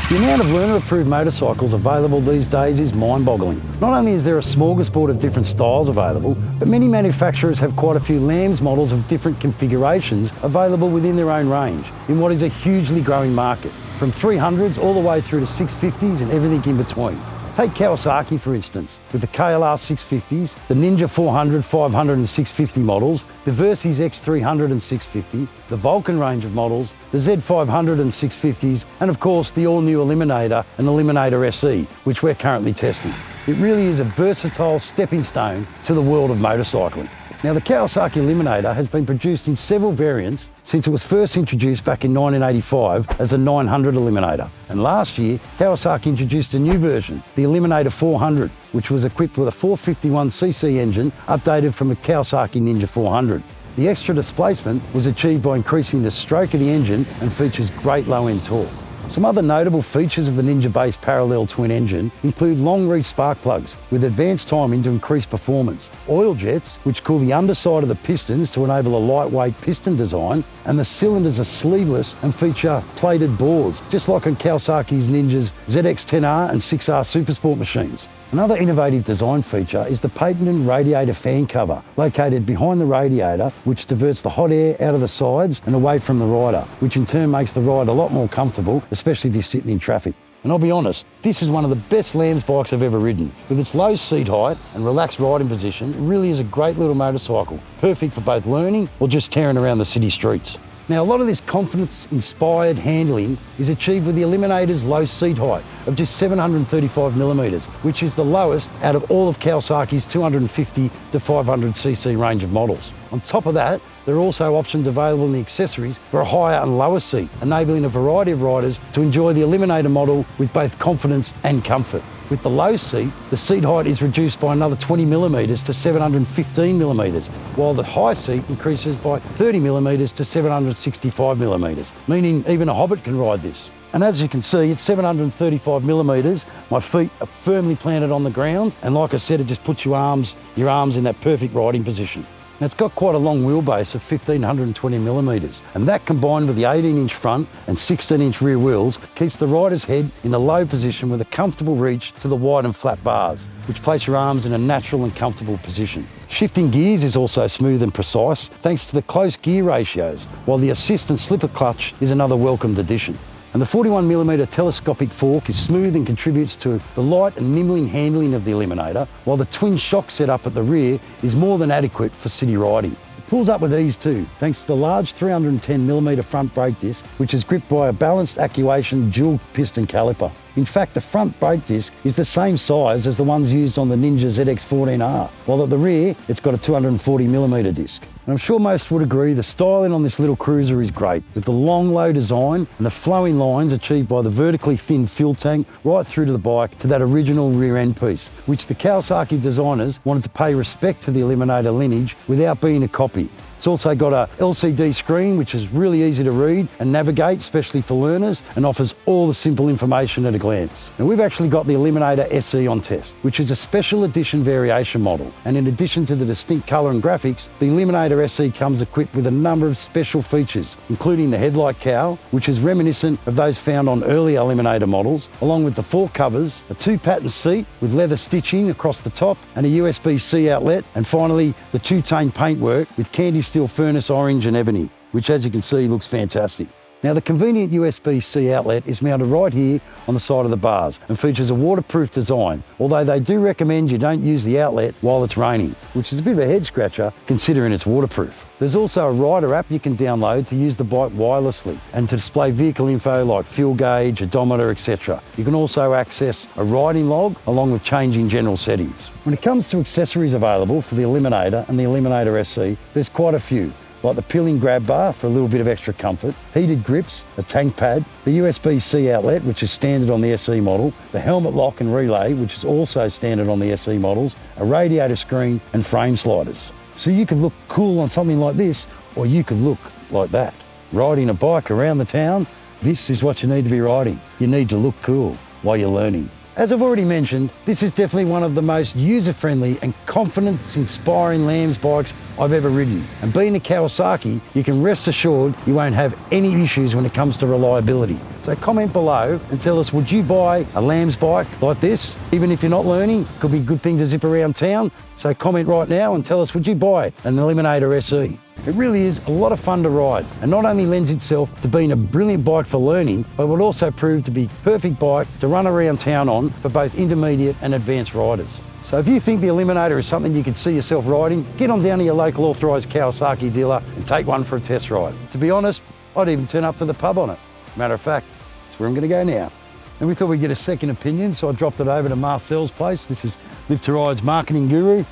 The amount of learner-approved motorcycles available these days is mind-boggling. Not only is there a smorgasbord of different styles available, but many manufacturers have quite a few LAMS models of different configurations available within their own range, in what is a hugely growing market, from 300s all the way through to 650s and everything in between. Take Kawasaki for instance, with the KLR 650s, the Ninja 400, 500 and 650 models, the Versys X300 and 650, the Vulcan range of models, the Z500 and 650s, and of course the all-new Eliminator and Eliminator SE, which we're currently testing. It really is a versatile stepping stone to the world of motorcycling. Now, the Kawasaki Eliminator has been produced in several variants since it was first introduced back in 1985 as a 900 Eliminator. And last year, Kawasaki introduced a new version, the Eliminator 400, which was equipped with a 451cc engine updated from a Kawasaki Ninja 400. The extra displacement was achieved by increasing the stroke of the engine and features great low-end torque. Some other notable features of the Ninja-based parallel twin engine include long-reach spark plugs with advanced timing to increase performance, oil jets which cool the underside of the pistons to enable a lightweight piston design, and the cylinders are sleeveless and feature plated bores, just like on Kawasaki's Ninja's ZX-10R and 6R Supersport machines. Another innovative design feature is the patented Radiator fan cover, located behind the radiator, which diverts the hot air out of the sides and away from the rider, which in turn makes the ride a lot more comfortable, especially if you're sitting in traffic. And I'll be honest, this is one of the best LAMS bikes I've ever ridden. With its low seat height and relaxed riding position, it really is a great little motorcycle, perfect for both learning or just tearing around the city streets. Now, a lot of this confidence-inspired handling is achieved with the Eliminator's low seat height of just 735mm, which is the lowest out of all of Kawasaki's 250 to 500cc range of models. On top of that, there are also options available in the accessories for a higher and lower seat, enabling a variety of riders to enjoy the Eliminator model with both confidence and comfort. With the low seat, the seat height is reduced by another 20mm to 715mm, while the high seat increases by 30mm to 765mm, meaning even a hobbit can ride this. And as you can see, it's 735mm, my feet are firmly planted on the ground, and like I said, it just puts your arms in that perfect riding position. Now, it's got quite a long wheelbase of 1520mm, and that combined with the 18-inch front and 16-inch rear wheels keeps the rider's head in a low position with a comfortable reach to the wide and flat bars, which place your arms in a natural and comfortable position. Shifting gears is also smooth and precise thanks to the close gear ratios, while the assist and slipper clutch is another welcomed addition. And the 41mm telescopic fork is smooth and contributes to the light and nimbling handling of the Eliminator, while the twin shock setup at the rear is more than adequate for city riding. It pulls up with ease too, thanks to the large 310mm front brake disc, which is gripped by a balanced actuation dual piston caliper. In fact, the front brake disc is the same size as the ones used on the Ninja ZX-14R, while at the rear, it's got a 240mm disc. And I'm sure most would agree the styling on this little cruiser is great, with the long, low design and the flowing lines achieved by the vertically thin fuel tank right through to the bike to that original rear end piece, which the Kawasaki designers wanted to pay respect to the Eliminator lineage without being a copy. It's also got a LCD screen, which is really easy to read and navigate, especially for learners, and offers all the simple information at a glance. Now, we've actually got the Eliminator SE on test, which is a special edition variation model. And in addition to the distinct colour and graphics, the Eliminator SE comes equipped with a number of special features, including the headlight cowl, which is reminiscent of those found on earlier Eliminator models, along with the fork covers, a two-pattern seat with leather stitching across the top, and a USB-C outlet, and finally the two-tone paintwork with candy steel furnace orange and ebony, which as you can see looks fantastic. Now, the convenient USB-C outlet is mounted right here on the side of the bars and features a waterproof design, although they do recommend you don't use the outlet while it's raining, which is a bit of a head scratcher considering it's waterproof. There's also a rider app you can download to use the bike wirelessly and to display vehicle info like fuel gauge, odometer, etc. You can also access a riding log along with changing general settings. When it comes to accessories available for the Eliminator and the Eliminator SE, there's quite a few, like the peeling grab bar for a little bit of extra comfort, heated grips, a tank pad, the USB-C outlet, which is standard on the SE model, the helmet lock and relay, which is also standard on the SE models, a radiator screen and frame sliders. So you could look cool on something like this, or you could look like that. Riding a bike around the town, this is what you need to be riding. You need to look cool while you're learning. As I've already mentioned, this is definitely one of the most user-friendly and confidence inspiring lambs bikes I've ever ridden. And being a Kawasaki, you can rest assured you won't have any issues when it comes to reliability. So comment below and tell us, would you buy a lambs bike like this? Even if you're not learning, could be a good thing to zip around town. So comment right now and tell us, would you buy an Eliminator SE? It really is a lot of fun to ride, and not only lends itself to being a brilliant bike for learning, but would also prove to be a perfect bike to run around town on for both intermediate and advanced riders. So if you think the Eliminator is something you could see yourself riding, get on down to your local authorised Kawasaki dealer and take one for a test ride. To be honest, I'd even turn up to the pub on it. As a matter of fact, that's where I'm going to go now. And we thought we'd get a second opinion, so I dropped it over to Marcel's place. This is Live to Ride's marketing guru.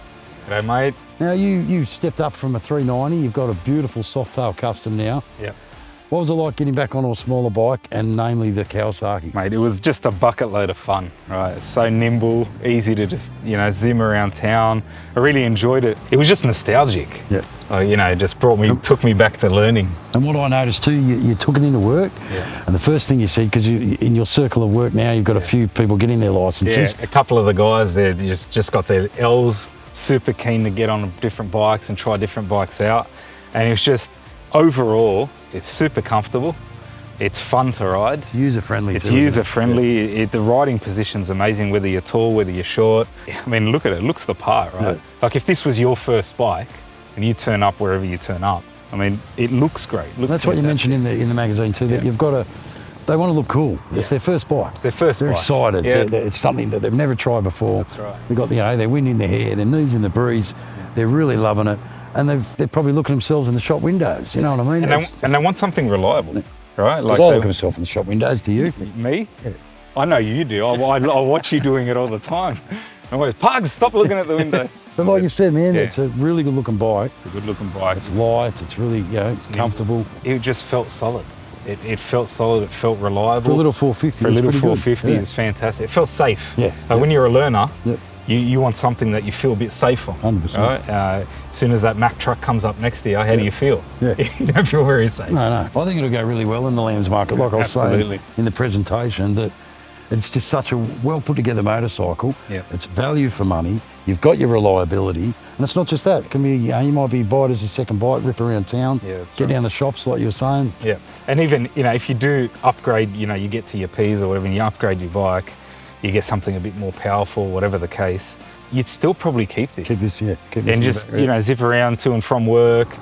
G'day, mate. Now, you stepped up from a 390, you've got a beautiful Softail Custom now. Yep. What was it like getting back onto a smaller bike, and namely the Kawasaki? Mate, it was just a bucket load of fun, right? It's so nimble, easy to just, zoom around town. I really enjoyed it. It was just nostalgic. Yeah. It just took me back to learning. And what I noticed too, you took it into work, and the first thing you said, because in your circle of work now, you've got a few people getting their licenses. Yeah, a couple of the guys, they just got their L's, super keen to get on different bikes and try different bikes out. And it's just, overall, it's super comfortable. It's fun to ride. It's user-friendly. It's user-friendly. The riding position's amazing, whether you're tall, whether you're short. I mean, look at it. It looks the part, right? Yeah. Like if this was your first bike and you turn up wherever you turn up, I mean, it looks great. It looks That's fantastic. What you mentioned in the magazine too, that you've got to, they want to look cool. Yeah. It's their first bike. It's their first They're bike. excited. Yeah. It's something that they've never tried before. That's right. They've got their wind in their hair, their knees in the breeze. They're really loving it. And they're probably looking at themselves in the shop windows, you know what I mean? And they want something reliable, right? Like I look at myself in the shop windows, do you? Me? Yeah. I know you do. I watch you doing it all the time. I'm always, Pugs, stop looking at the window. But like you said, man, it's a really good looking bike. It's a good looking bike. It's light, it's really it's comfortable. It just felt solid. It felt solid, it felt reliable. For a little 450, For a little 450, it was fantastic. It felt safe. Yeah. When you're a learner, you want something that you feel a bit safe on. 100%. Right? As soon as that Mack truck comes up next to you, how do you feel? Yeah. You don't feel very safe. No. I think it'll go really well in the lambs market, like I was saying in the presentation, that it's just such a well put together motorcycle. Yeah. It's value for money. You've got your reliability, and it's not just that. It can be, you might be buy it as your second bike, rip around town, get down the shops like you were saying. Yeah, and even if you do upgrade, you get to your P's or whatever, and you upgrade your bike, you get something a bit more powerful, whatever the case, you'd still probably keep this. Keep this, and just zip around to and from work.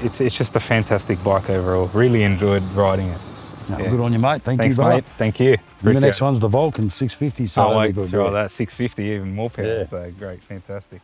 It's just a fantastic bike overall. Really enjoyed riding it. No, good on you, mate. Thanks, you, mate. Thank you. And the next one's the Vulcan 650. So I like that 650, even more power. So great, fantastic.